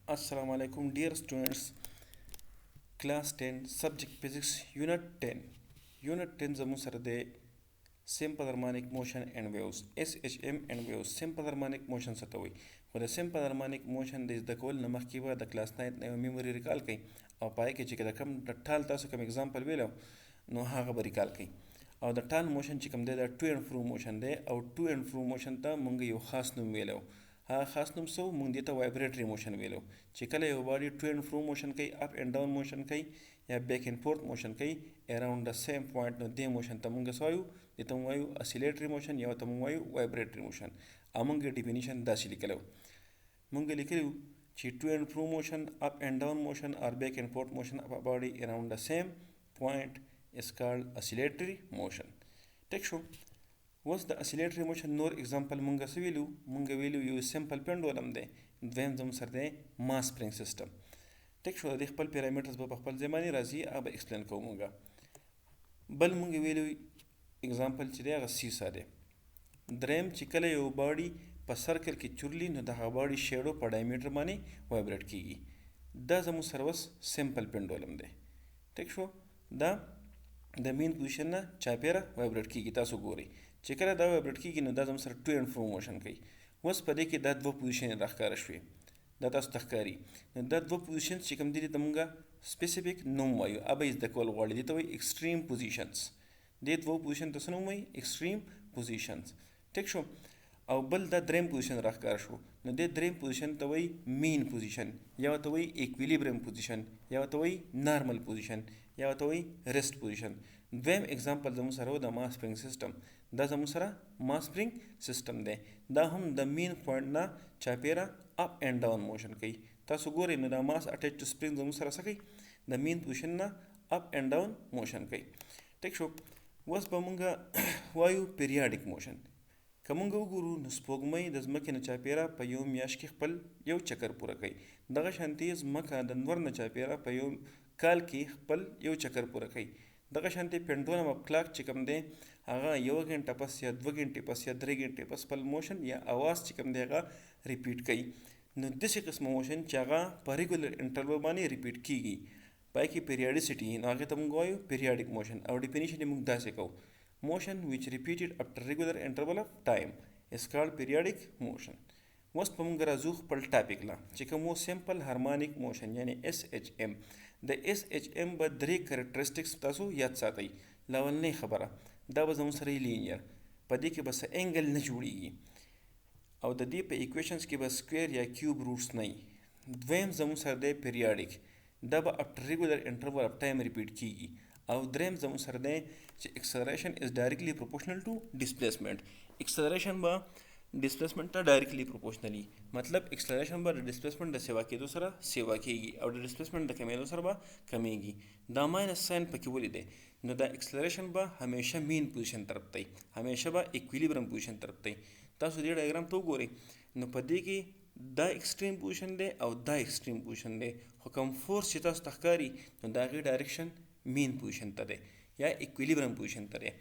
Assalamu alaikum, dear students. Class 10, Subject Physics, Unit 10. Unit 10 زمو سره د Simple Harmonic Motion and Waves SHM and Waves Simple Harmonic Motion څه ته وایي خو د Simple Harmonic Motion د زده کول نه مخکې به د کلاس 9 نه میموري ریکال کړئ او پای کې چې د کوم د ټال تاسو کوم اگزامپل ویلو نو هغه به ریکال کړئ او د ټال موشن چې کوم دی دا ټو اینډ فرو موشن دی او ټو اینډ فرو موشن ته مونږ یو خاص نوم ویلو هغه خاص نوم څه مونږ دې ته وایبریټري موشن ویلو چې کله یو باډي ټو اینډ فرو موشن کوي اپ اینډ ډاون موشن کوي یا بیک اینډ فورث موشن کوي اراوند د سیم پوینټ نو دې موشن ته مونږ څه وایو دې ته مونږ وایو اسیلیټري موشن یا ته مونږ وایو وایبریټري موشن او مونږ ډیفینیشن داسې لیکلو مونږ لیکلو چې ټو اینډ فرو موشن اپ اینډ ډاون موشن اور بیک اینډ فورث موشن اف ا باډي اراوند د سیم پوینټ is called oscillatory motion. ټیک شو اوس د اسیلیټري موشن نور اگزامپل مونږ څه ویلو مونږ ویلو یو سمپل پینډولم دی دویم زموږ سره دی ماس سپرینګ سیسټم ټیک شو د خپل پیرامیټرز به په خپل ځای باندې راځي هغه به ایکسپلین کوو مونږ بل مونږ ویلو اگزامپل چې دی هغه سیسا دی دریم چې کله یو باډي په سرکل کې چورلی نو د هغه باډي شیډو په ډایمیټر باندې وایبریټ کیږي دا زموږ سره اوس سمپل پینډولم دی ټیک شو دا د مین پوزیشن نه چاپیره وایبریټ کیږي تاسو ګورئ چې کله دا وایبریټ کیږي نو دا زموږ سره ټو اینډ فرو موشن کوي اوس په دې کې دا دوه پوزیشنې راښکاره شوې دا تاسو ته ښکاري نو دا دوه پوزیشنز چې کوم دي ته مونږ سپیسیفیک نوم وایو ابه یې زده کول غواړي دې ته وایي ایکسټریم پوزیشنز دې دوه پوزیشن ته څه نوم وایي ایکسټریم پوزیشنز ټیک شو او بل دا دریم پوزیشن راښکاره شو نو دې دریم پوزیشن ته وایي مین پوزیشن یا ورته وایي ایکویلیبریم پوزیشن یا ورته وایي نارمل پوزیشن یا ورته وایي ریسټ پوزیشن دویم اگزامپل زموږ سره و د ماس سپرینګ سیسټم دا زموږ سره ماس سپرینګ سیسټم دی دا هم د مین پوینټ نه چاپیره اپ اینډ ډاون موشن کوي تاسو ګورئ نو دا ماس اټیچ ټو سپرینګ زموږ سره څه کوي د مین پوزیشن نه اپ اینډ ډاون موشن کوي ټیک شو اوس به مونږ وایو پیریاډیک موشن که مونږ وګورو نو سپوږمۍ د ځمکې نه چاپیره په یو میاشت کې خپل یو چکر پوره کوي دغه شانتي ځمکه د نور نه چاپیره په یو کال کې خپل یو چکر پوره کوي دغه شانتي پینډولم اف کلاک چې کوم دی هغه یو غنټه پس یا دوه غنټې پس یا درې غنټې پس خپل موشن یا اواز چې کوم دی هغه ریپیټ کوي نو داسې قسمه موشن چې هغه په ریګولر انټرول باندې ریپیټ کیږي پای کې پیریاډیسټي نو هغې ته موږ وایو پیریاډیک موشن او ډیفینیشن یې موږ داسې کوو motion which repeated after regular interval of time is called periodic motion. اوس په موږ راځو خپل ټاپک لا چې کوم سمپل هارمونیک موشن یعنی SHM د SHM به درې کریکټریسټکس تاسو یاد ساتئ لاولنۍ خبره دا به زموږ سره لینیر په دې کې به څه انګل نه جوړیږي او د دې په ایکویشنز کې به سکویر یا کیوب روټس نه وي دویم زموږ سره دی پیریاډیک دا به افټر ریګولر انټرول اف ټایم ریپیټ کیږي او دریم زموږ سره دی چې اکسلریشن از ډایرکټلی پروپورشنل ټو ډسپلیسمنټ اکسلریشن به ډسپلیسمنټ ته ډایرکټلی پروپورشنلی مطلب اکسلریشن به د ډسپلیسمنټ د سیوا کېدو سره سیوا کیږي او د ډسپلیسمنټ د کمیدو سره به کمیږي دا ماینس ساین پکې ولې دی نو دا اکسلریشن به همیشه مین پوزیشن طرف ته همیشه به ایکویلیبرم پوزیشن طرف ته تاسو دې ډایګرام ته وګورئ نو په دې کې دا ایکسټریم پوزیشن دی او دا ایکسټریم پوزیشن دی خو کوم فورس چې تاسو ته ښکاري نو د هغې ډایرکشن مین پوزیشن ته دی یا ایکویلیبرم پوزیشن ته دی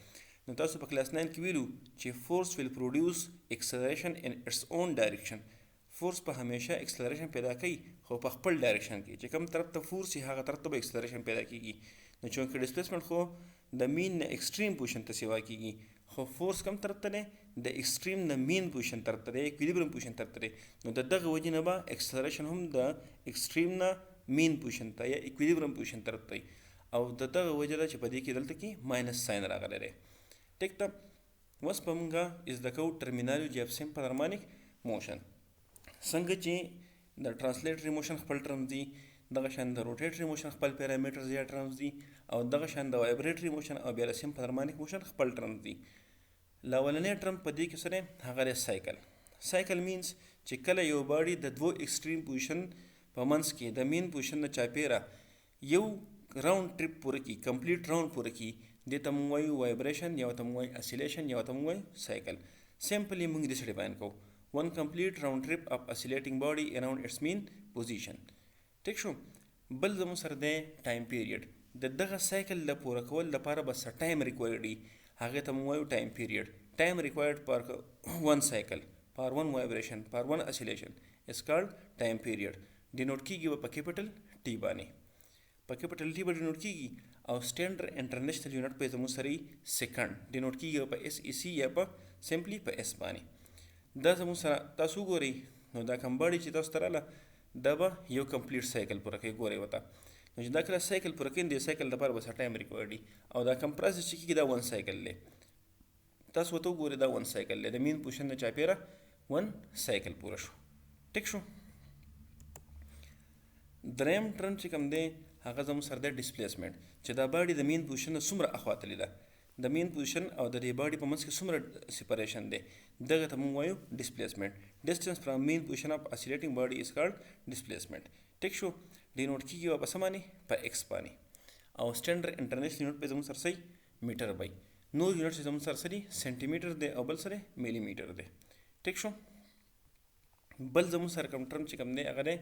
نو تاسو په کلاس 9 کې ویلو چې فورس ویل پروډیوس اکسلریشن ان اټس اون ډایرکشن فورس په همیشه اکسلریشن پیدا کوي خو په خپل ډایرکشن کې چې کوم طرف ته فورس وي هغه طرف ته به اکسلریشن پیدا کیږي نو چونکې ډسپلیسمنټ خو د مین نه ایکسټریم پوزیشن ته سیوا کیږي خو فورس کوم طرف ته دی د ایکسټریم نه مین پوزیشن طرف ته دی ایکویلیبرم پوزیشن طرف ته دی نو د دغه وجې نه به اکسلریشن هم د ایکسټریم نه مین پوزیشن ته یا ایکویلیبرم پوزیشن طرف ته او د دغه وجه ده چې په دې کې دلته کې ماینس ساین راغلی دی ټیک ته اوس به موږ زده کوو ټرمینالوجي اف سمپل هارمونیک موشن څنګه چې د ټرانسلیټري موشن خپل ټرمز دي دغه شان د روټیټري موشن خپل پیرامیټرز یا ټرمز دي او دغه شان د وایبریټري موشن او بیا د سمپل هارمونیک موشن خپل ټرمز دي لاولنی ټرم په دې کې څه دی هغه دی سایکل مینس چې کله یو باډي د دوه ایکسټریم پوزیشن په منځ کې د مین پوزیشن نه چاپیره یو راوند ټریپ پوره کی کمپلیټ راوند پوره کی دې ته موږ وایو وایبریشن یا ته موږ وایو اسیلیشن یا ته موږ وایو سایکل سمپلی موږ دې څه ډیفاین کوو ون کمپلیټ راوند ټریپ اف اسیلیټینګ باډي اراوند اټس مین پوزیشن ټیک شو بل زموږ سره دی ټایم پیریډ د دغه سایکل د پوره کول لپاره به څه ټایم ریکوایرډ وي هغې ته موږ وایو ټایم پیریډ ټایم ریکوایرډ پر ون سایکل پر ون وایبریشن پر ون اسیلیشن is called time period ډینوټ کیږي په کیپټل ټي باندې، په کیپټل ټي باندې ډینوټ کیږي. او سټینډرډ انټرنیشنل یونټ په زموږ سره سیکنډ ډینوټ کیږي په اس ای سی یا په سمپلی په اس باندې. دا زموږ سره تاسو ګورئ نو دا کوم باډي چې تاسو ته راله دا به یو کمپلیټ سایکل پوره کوي. ګورئ ورته نو چې دا کله سایکل پوره کوي د سایکل لپاره به څه ټایم ریکوایرډ وي او دا کوم پروسس چې کیږي دا 1 سایکل دی. تاسو ورته وګورئ دا 1 سایکل دی، د مین پوزیشن نه چاپیره 1 سایکل پوره شو. ټیک شو. دریم ټرم چې کوم دی هغه زموږ سره دی ډسپلیسمنټ، چې دا باډي د مین پوزیشن نه څومره اخوا تللې ده، د مین پوزیشن او د دې باډي په منځ کې څومره سپریشن دی، دغه ته موږ وایو ډسپلیسمنټ. ډسټنس فرام مین پوزیشن اف اسیلیټینګ باډي از کالډ ډسپلیسمنټ. ټیک شو. ډینوټ کیږي په څه باندې په ایکس باندې، او سټینډرډ انټرنیشنل یونټ په زموږ سره صحیح میټر بای، نور یونټ چې زموږ سره سړي سینټي میټر دی او بل سره ملي میټر دی. ټیک شو. بل زموږ سره کوم ټرم چې کوم دی هغه دی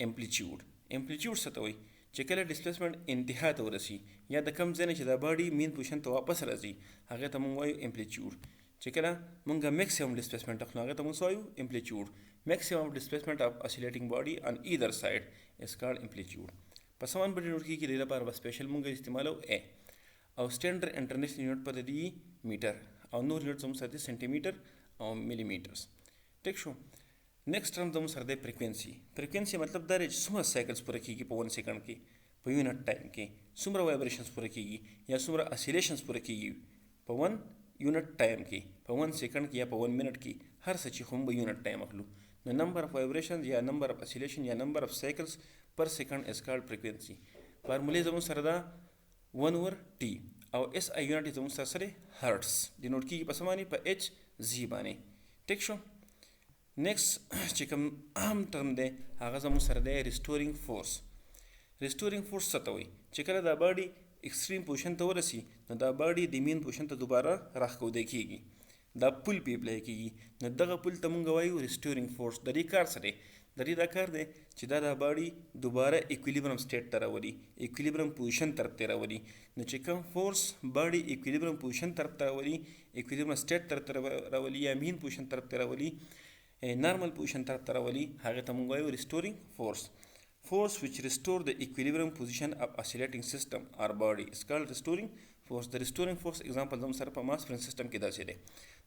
امپلیچیوډ. امپلیچیوډ څه ته وایي چې کله ډسپلیسمنټ انتها ته ورسي یا د کم ځای نه چې دا باډي مین پوزیشن ته واپس راځي هغې ته موږ وایو امپلیچیوډ. چې کله موږ میکسیمم ډسپلیسمنټ اخلو هغې ته موږ څه وایو امپلیچیوډ. میکسیمم ډسپلیسمنټ اف اسیلیټینګ باډي آن ایدر سایډ از کالډ امپلیچیوډ. په سمان باندې ډینوټ کیږي د دې لپاره به سپیشل موږ استعمالو ا او سټینډرډ انټرنیشنل یونټ په د دې میټر او نور یونټ زموږ سره دي سینټي میټر او ملي میټرز. ټیک شو. نیکسټ ټرم زموږ سره دی فریکوینسي. فریکوینسي مطلب دا دی چې څومره سایکلز پوره کیږي په 1 سیکنډ کې، په یونټ ټایم کې څومره وایبریشنز پوره کیږي یا څومره اسیلیشنز پوره کیږي په 1 یونټ ټایم کې، په 1 سیکنډ کې یا په 1 منټ کې، هر څه چې خو موږ یونټ ټایم اخلو. نو نمبر اف وایبریشنز یا نمبر اف اسیلیشن یا نمبر اف سایکلز پر سیکنډ از کالډ فریکوینسي. فارمولې زموږ سره دا 1 اوور ټي او اس آی یونټ زموږ سره سره هرټز ډینوټ کیږي په څه باندې په ایچ زی باندې. ټیک شو. نیکسټ چې کوم اهم ټرم دی هغه زموږ سره دی ریسټورینګ فورس. ریسټورینګ فورس څه ته وایي چې کله دا باډي ایکسټریم پوزیشن ته ورسي نو دا باډي د مین پوزیشن ته دوباره راښکوده کیږي، دا پل پې اپلای کیږي. نو دغه پل ته مونږ وایو ریسټورینګ فورس. د دې کار څه دی؟ د دې دا کار دی چې دا باډي دوباره ایکویلیبرم سټیټ ته راولي، ایکویلیبرم پوزیشن طرف ته راولي. نو چې کوم فورس باډي ایکویلیبرم پوزیشن طرف ته راولي، ایکویلیبرم سټیټ طرف ته راولي یا مین پوزیشن طرف ته راولي، نارمل پوزیشن طرف ته راولي، هغه ته مونږ وایو ریسټورینګ فورس. Force which restore the equilibrium position of oscillating system or body is called restoring force. The restoring force example زموږ سره په ماس فرنس سیسټم کې داسې دی.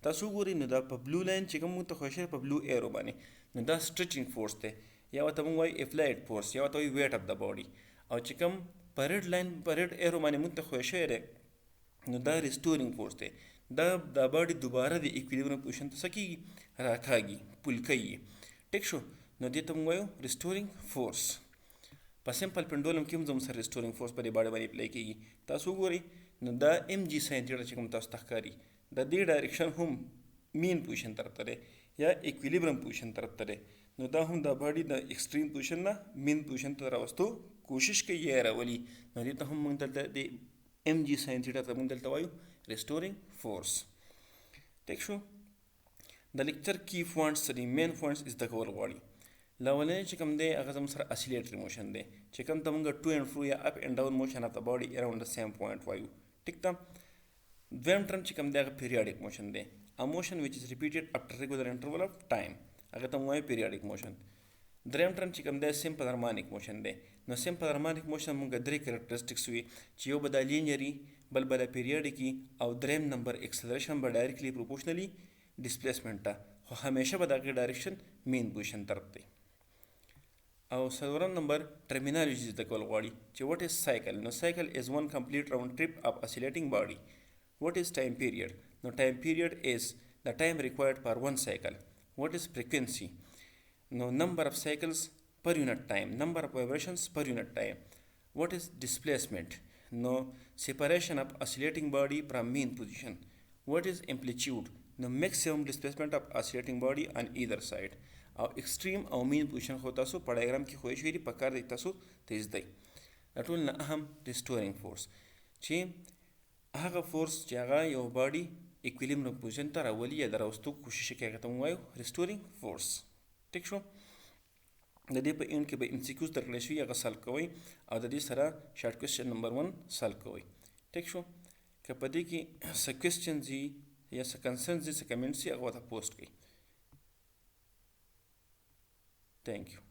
تاسو ګورئ نو دا په بلو لاین چې کوم ته خوښ په بلو ایرو باندې نو دا سټریچینګ فورس دی یا ورته موږ وایو اپلایډ فورس یا ورته وایو ویټ اف د باډي. او چې کوم په ریډ لاین په ریډ ایرو باندې موږ ته خوښ دی نو دا ریسټورینګ فورس دی. دا د باډي دوباره د ایکویلیبرم پوزیشن ته څه کیږي راکاږي، پل کوي. ټیک شو. نو دې ته موږ وایو ریسټورینګ فورس. په سمپل پنډولم کې هم زموږ سره ریسټورینګ فورس په دې باډي باندې اپلای کیږي. تاسو وګورئ نو دا ایم جی ساین تھیټا چې کوم تاسو ته ښکاري د دې ډایرکشن هم مین پوزیشن طرف ته دی یا ایکویلیبرم پوزیشن طرف ته دی. نو دا هم دا باډي د ایکسټریم پوزیشن نه مین پوزیشن ته راوستو کوشش کوي یا راولي. نو دې ته هم موږ دلته د ایم جی ساین تھیټا ته موږ دلته وایو ریسټورینګ فورس. ټیک شو. د لیکچر کی پوینټس دي، مین پوینټس از د کول غواړي. لاولنی چې کوم دی هغه زموږ سره اسیلیټري موشن دی چې کوم ته موږ ټو اینډ فرو یا اپ اینډ ډاون موشن اف د باډي اراوند د سیم پوینټ وایو. ټیک ده. دویم ټرم چې کوم دی هغه پیریاډیک موشن دی، ا موشن وچ از ریپیټډ افټر ریګولر انټرول اف ټایم، هغه ته موږ وایو پیریاډیک موشن. دریم ټرم چې کوم دی سمپل هارمونیک موشن دی. نو سمپل هارمونیک موشن موږ درې کریکټریسټکس وي چې یو به دا لینیري، بل به دا پیریاډیکي او دریم نمبر اکسلریشن به ډایرکټلی پروپورشنلی ډسپلیسمنټ ته، خو همیشه به د هغې ډایرکشن مین پوزیشن طرف دی. او څلورم نمبر ټرمینالوجي زده کول غواړي چې وټ از سایکل. نو سایکل از ون کمپلیټ راوند ټریپ اف اسیلیټینګ باډي. وټ از ټایم پیریډ؟ نو ټایم پیریډ از د ټایم ریکوایرډ فار ون سایکل. وټ از فریکوینسي؟ نو نمبر اف سایکلز پر یونټ ټایم، نمبر اف وایبریشنز پر یونټ ټایم. وټ از ډسپلیسمنٹ؟ نو سیپریشن اف اسیلیټینګ باډي فرام مین پوزیشن. وټ از امپلیچیوډ؟ نو میکسیمم ډسپلیسمنٹ اف اسیلیټینګ باډي آن ایدر سایډ. او ایکسټریم او مین پوزیشن خو تاسو په ډایګرام کې خوښ شوي دي، په کار دی تاسو ته زده. د ټول نه اهم ریسټورینګ فورس چې هغه فورس چې هغه یو باډي ایکویلیبرم پوزیشن ته راولي یا د راوستو کوشش کوي هغه ته موږ وایو ریسټورینګ فورس. ټیک شو. د دې په اینډ کې به ام سی کیوز درکړی شوي هغه سالو کوئ او د دې سره شارټ کوېسچن نمبر 1 سالو کوئ. ټیک شو. که په دې کې څه کوېسچنز وي یا څه کنسرنز وي څه کمنټس وي هغه ورته پوسټ کړئ. Thank you.